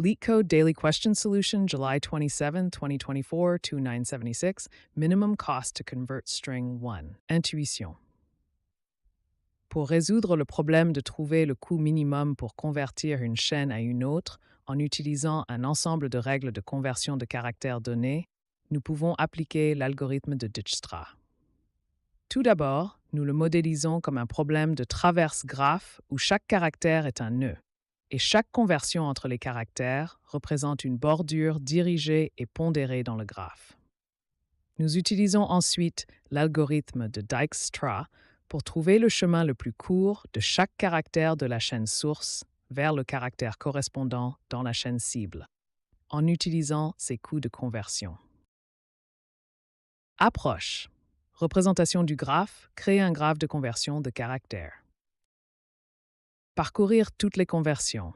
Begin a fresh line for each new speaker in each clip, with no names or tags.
LeetCode Daily Question Solution, July 27, 2024 to 976. Minimum cost to convert string 1. Intuition. Pour résoudre le problème de trouver le coût minimum pour convertir une chaîne à une autre en utilisant un ensemble de règles de conversion de caractères donnés, nous pouvons appliquer l'algorithme de Dijkstra. Tout d'abord, nous le modélisons comme un problème de traverse graphe où chaque caractère est un nœud, et chaque conversion entre les caractères représente une bordure dirigée et pondérée dans le graphe. Nous utilisons ensuite l'algorithme de Dijkstra pour trouver le chemin le plus court de chaque caractère de la chaîne source vers le caractère correspondant dans la chaîne cible, en utilisant ces coûts de conversion. Approche. Représentation du graphe, créer un graphe de conversion de caractères. Parcourir toutes les conversions.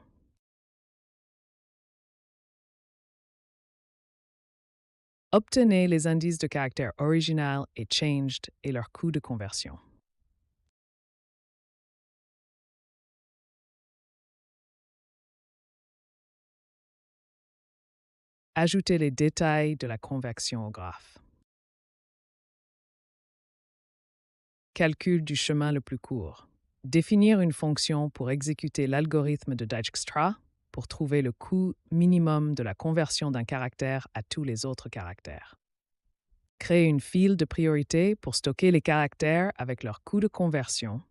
Obtenez les indices de caractère original et changed et leur coût de conversion. Ajoutez les détails de la conversion au graphe. Calcul du chemin le plus court. Définir une fonction pour exécuter l'algorithme de Dijkstra pour trouver le coût minimum de la conversion d'un caractère à tous les autres caractères. Créer une file de priorité pour stocker les caractères avec leur coût de conversion,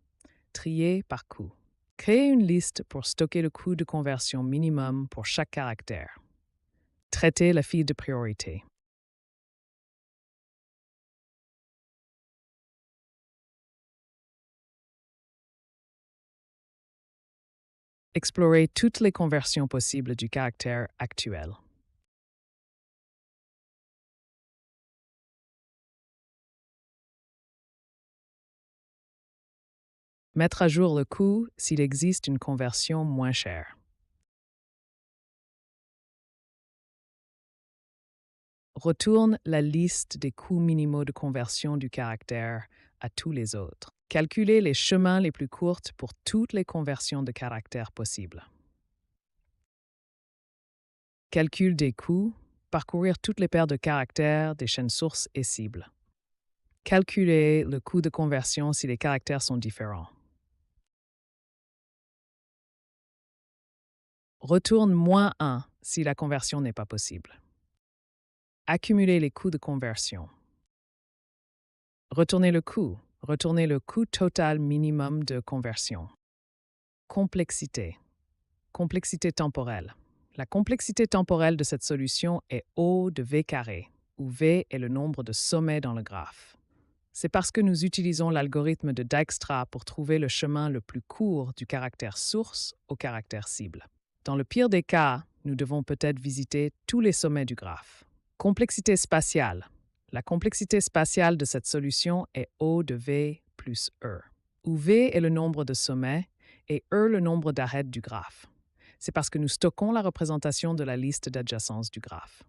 trier par coût. Créer une liste pour stocker le coût de conversion minimum pour chaque caractère. Traiter la file de priorité. Explorer toutes les conversions possibles du caractère actuel. Mettre à jour le coût s'il existe une conversion moins chère. Retourne la liste des coûts minimaux de conversion du caractère à tous les autres. Calculer les chemins les plus courts pour toutes les conversions de caractères possibles. Calcul des coûts, parcourir toutes les paires de caractères des chaînes sources et cibles. Calculer le coût de conversion si les caractères sont différents. Retourne -1 si la conversion n'est pas possible. Accumuler les coûts de conversion. Retourner le coût total minimum de conversion. Complexité. Complexité temporelle. La complexité temporelle de cette solution est O de V carré, où V est le nombre de sommets dans le graphe. C'est parce que nous utilisons l'algorithme de Dijkstra pour trouver le chemin le plus court du caractère source au caractère cible. Dans le pire des cas, nous devons peut-être visiter tous les sommets du graphe. Complexité spatiale. La complexité spatiale de cette solution est O de V plus E, où V est le nombre de sommets et E le nombre d'arêtes du graphe. C'est parce que nous stockons la représentation de la liste d'adjacence du graphe.